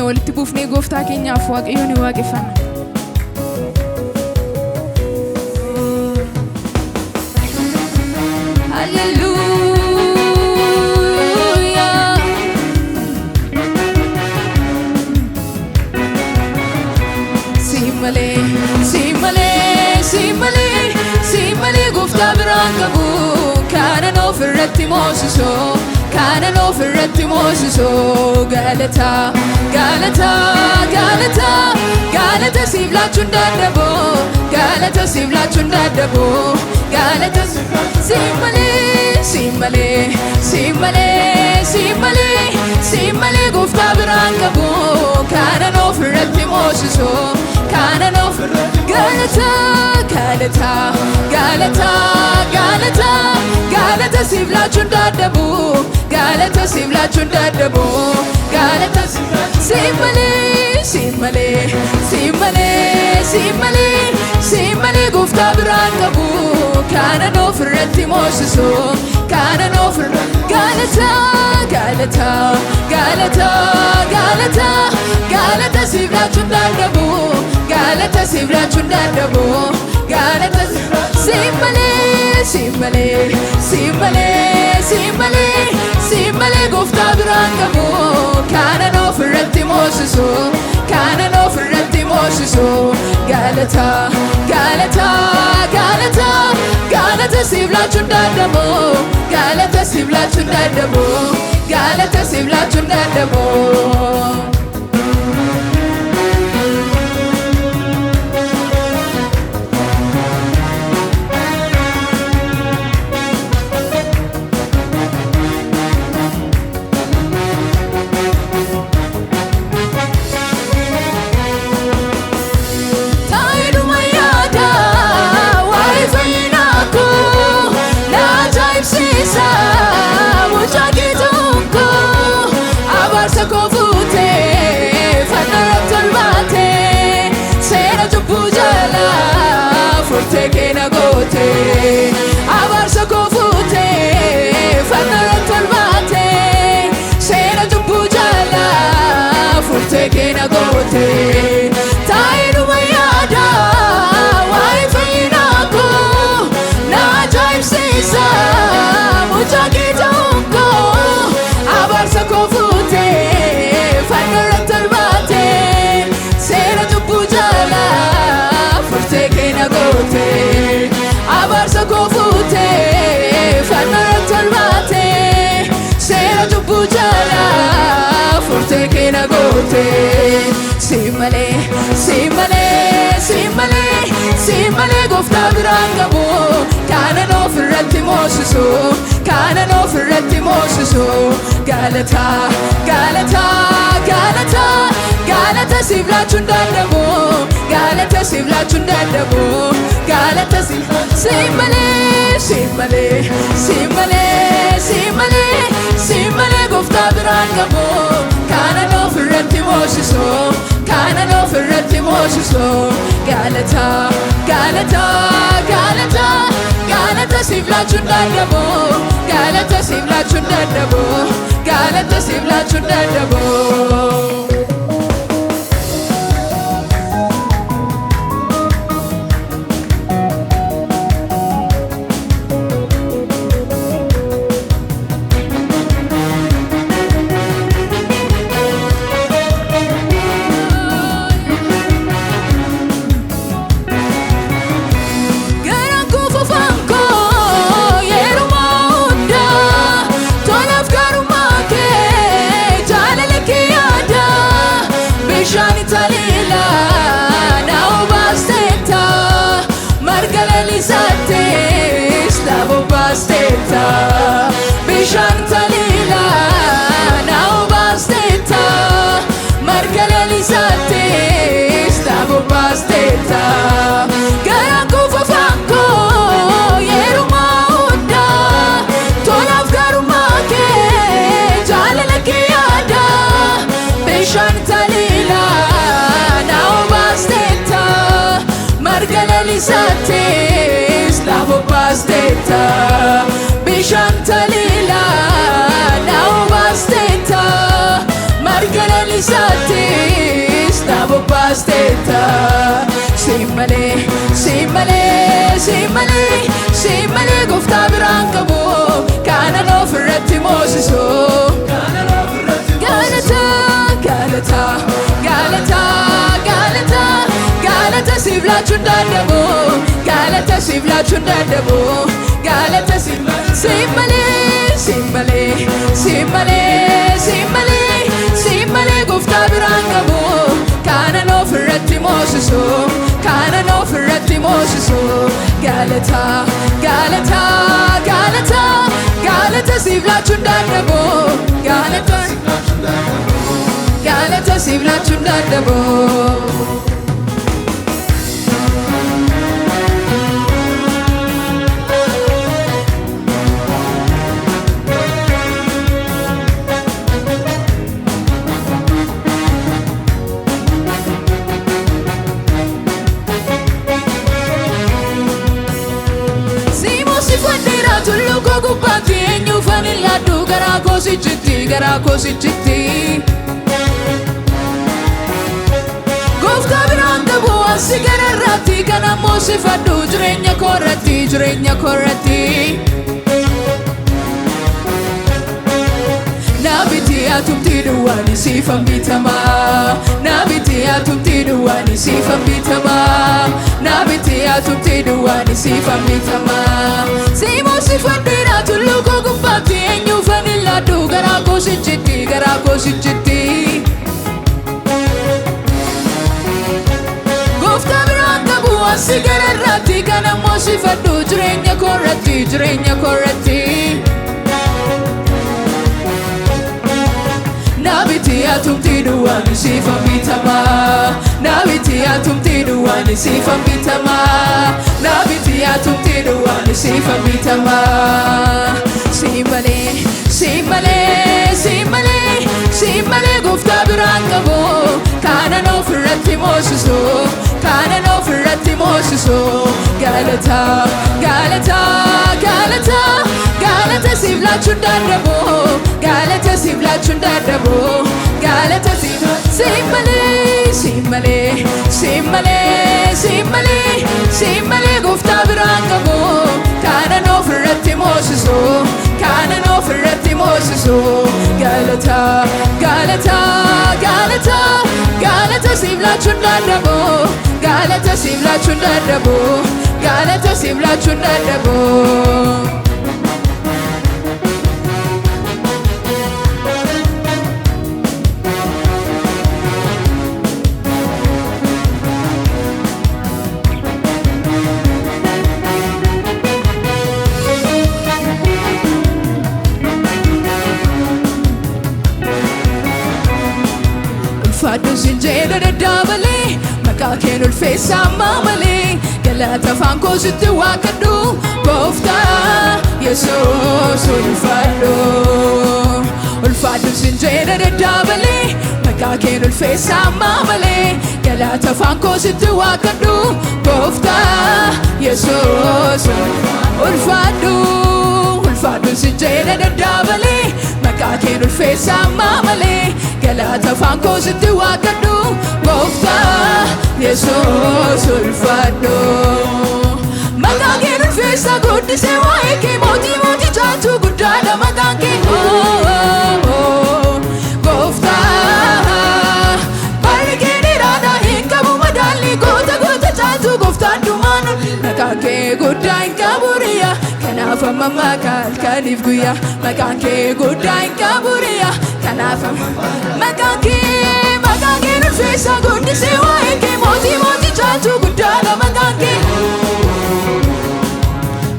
keenya walitti buufnee gooftaa keenyaaf Waaqayyoon ni waaqeffanna. Simale gooftaa biraan qabu kanan ofirratti moosiso kanan ofirratti moosiso galata galata galata galata siif laachuun dadhabo galata siif laachuun dadhabo galata simale simale simale simale simale gooftaa biraan qabu kanan ofirratti moosiso kanan ofirratti galata galata galata galata galata siif laachuun dadhabu galata siif laachuun dadhabu galata simale simale simale simale simale gooftaa biraan qabu kanan ofirratti moosiso kanan ofirratti galata galata galata galata galata siif laachuun dadhabu galata siif laachuun dadhabu galata simale simale simale simale simale gooftaa biraan qabu kanan ofirratti moosiso kanan ofirratti moosiso galata galata galata galata siif laachuun dadhabu galata siif laachuun dadhabu galata siif laachuun dadhabu. Abarsa kofute fanara tolbate sera jubbu jala furte kena gote taidu mayada wai fina ko na jaim sisa mucha kitonko abarsa kofute fanara tolbate sera jubbu jala furte kena gote abarsa kofute fanara tolbate sera jubbu jala furte kena gote simale simale simale simale gooftaa biraan qabu kanan ofirratti moosiso kanan ofirratti moosiso galata galata galata galata siif laachuun dadhabu galata siif laachuun dadhabu galata siif simale simale simale simale simale gooftaa biraan qabu kanan ofirratti moosiso kanan ofirratti moosiso galata galata galata galata siif laachuun dadhabu galata siif laachuun dadhabu galata siif laachuun dadhabu. Bishaan talila na'u baasteta marga lalisaattis dhaabuu baasteta garaan kuufa faankoo yeruma hundaa tolaaf garummaa kee jaalala kee yaada bishaan talila na'u baasteta marga lalisaattis dhaabuu baasteta bishaan talila na'u baasteta marga isaattis na bobbaasteetta. Siin malee gooftaa biraan qabu kanan ofirratti moosisu. Galata siif laachuun dadhabu, galata siif laachuun dadhabu, galata siif malee gooftaa biraan qabu kanan ofirratti moosisu, kanan ofirratti moosisu. Galata siif laachuun dadhabu, galata siif laachuun dadhabu. Garaa koosichitti gooftaa biraan qabu ansi gararratti kan ammoo si fadhu jireenya koorratti. Naabiti atumti duwwaani siifan bitamaa, naabiti atumti duwwaani siifan bitamaa, naabiti atumti duwwaani siifan bitamaa. Siimoo si fadhiidha tulluu koo gubbaatti eenyuufan ilaallu garaa koosichitti. Gooftaa biraan qabu ansi gararratti kan ammoo si fadhu jireenya koorratti. Naabiti atumti duwwaani siifan bitamaa, naabiti atumti duwwaani siifan bitamaa, naabiti atumti duwwaani siifan bitamaa. Siin malee gooftaa biraan qabu kanan ofirratti moosisu, kanan ofirratti moosisu. Galata siif laachuun dadhabu, galata siif laachuun dadhabu, galata siif. Siin malee gooftaa biraan qabu kanan ofirratti moosisu, kanan ofirratti moosisu. Galata siif laachuun dadhabu, galata siif laachuun dadhabu, galata siif laachuun dadhabu. Ulfaadhun siin jedha daddabalee maqaa kee ulfeessa amma malee galata afaan koo sitti waaqadhu gooftaa Yesuus. Ulfaadhun siin jedha daddabalee maqaa kee ulfeessa amma malee galata afaan koo sitti waaqadhu gooftaa Yesuus. Ulfaadhun siin jedha daddabalee maqaa kee ulfeessa amma malee galata afaan koo sitti waaqadhu gooftaa Yesuus. Maqaa kee ulfeessa guddisee waa'ee kee mootii jaatu guddaadha maqaan kee gooftaa. Barri kee dheeraadha hin qabu madaalli goota jaatu gooftaan dhumaan. Maqaan kee guddaa hin qabu riyaa kanaaf amma maqaa halkaniif guyyaa. Maqaan kee guddaa hin qabu riyaa kanaaf maqaan kee ulfeessa guddisee waa'ee kee mootii jaatu guddaadha maqaan kee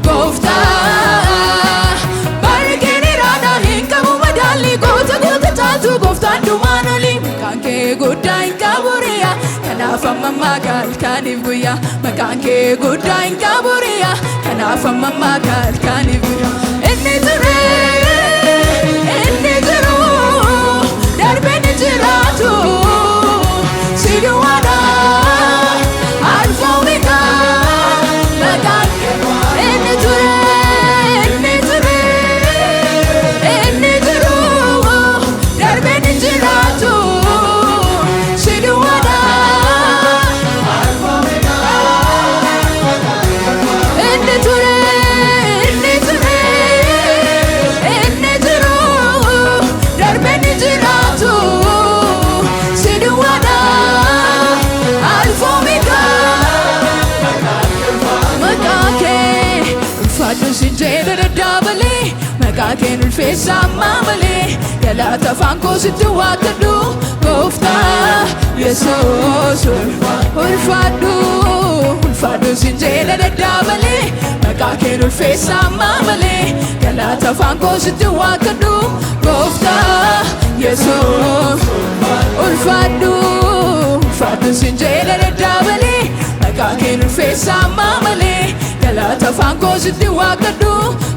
gooftaa. Barri kee dheeraadha hin qabu madaalli goota jaatu gooftaan dhumaan oli. Maqaan kee guddaa hin qabu riyaa kanaaf amma maqaa halkaniif guyyaa. Maqaan kee guddaa hin qabu riyaa kanaaf amma maqaa halkaniif guyyaa. Inni ture darbee ni jiraatu si duwwaadha alfa omega maqaan kee. Inni ture darbee ni jiraatu sin jedha daddabalee maqaa kee ulfeessa amma malee galata afaan koo sitti waaqadhu gooftaa Yesuus ulfaadhu sin jedha daddabalee maqaa kee ulfeessa amma malee galata afaan koo sitti waaqadhu gooftaa Yesuus ulfaadhu sin jedha daddabalee maqaa kee ulfeessa amma malee galata afaan koo sitti waaqadhu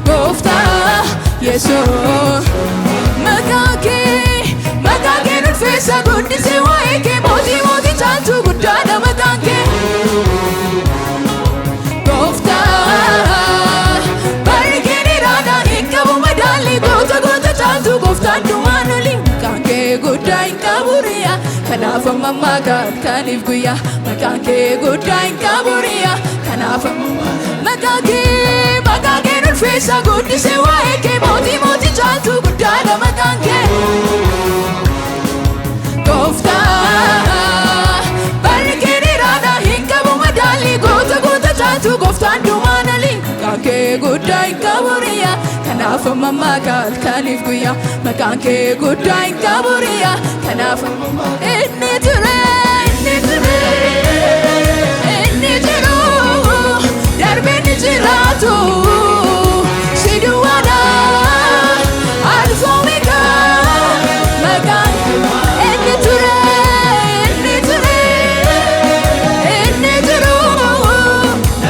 gooftaa Yesuus maqaa kee ulfeessa guddisee waa'ee kee mootii caaltuu guddaadha maqaan kee gooftaan dhumaan oli maqaan kee guddaa hin qaburiya kanaaf amma halkaniif guyyaa maqaan kee guddaa hin qaburiya kanaaf maqaan kee ulfeessa guddisee waa'ee kee mootii caaltuu guddaadha maqaan kee gooftaa barri kee dheeraadha hin qabu madaalli goota caaltuu gooftaan dhumaan oli maqaan kee guddaa hin qaburiya kanaaf amma halkaniif guyyaa maqaan kee guddaa hin qaburiya kanaaf inni ture inni jiru darbee ni jiraatu si duwwaadha alfoomiga maqaan inni ture inni jiru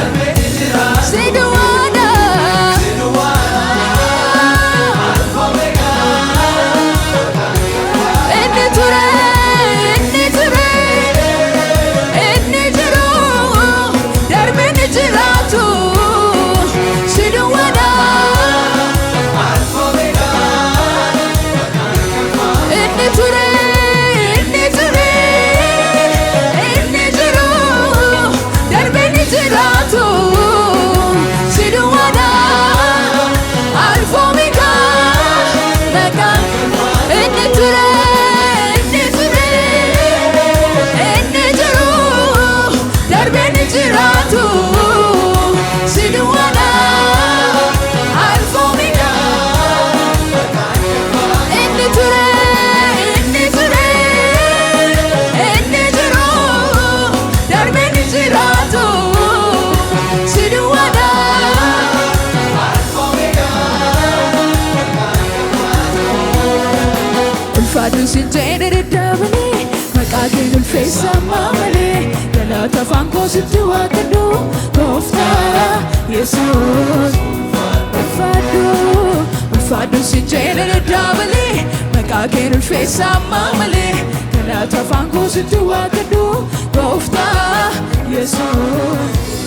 darbee ni jiraatu si duwwaadha ulfaadhu sin jedha daddabalee maqaa kee ulfeessa amma malee galata afaan koo sitti waaqadhu gooftaa Yesuus ulfaadhu sin jedha daddabalee maqaa kee ulfeessa amma malee galata afaan koo sitti waaqadhu gooftaa Yesuus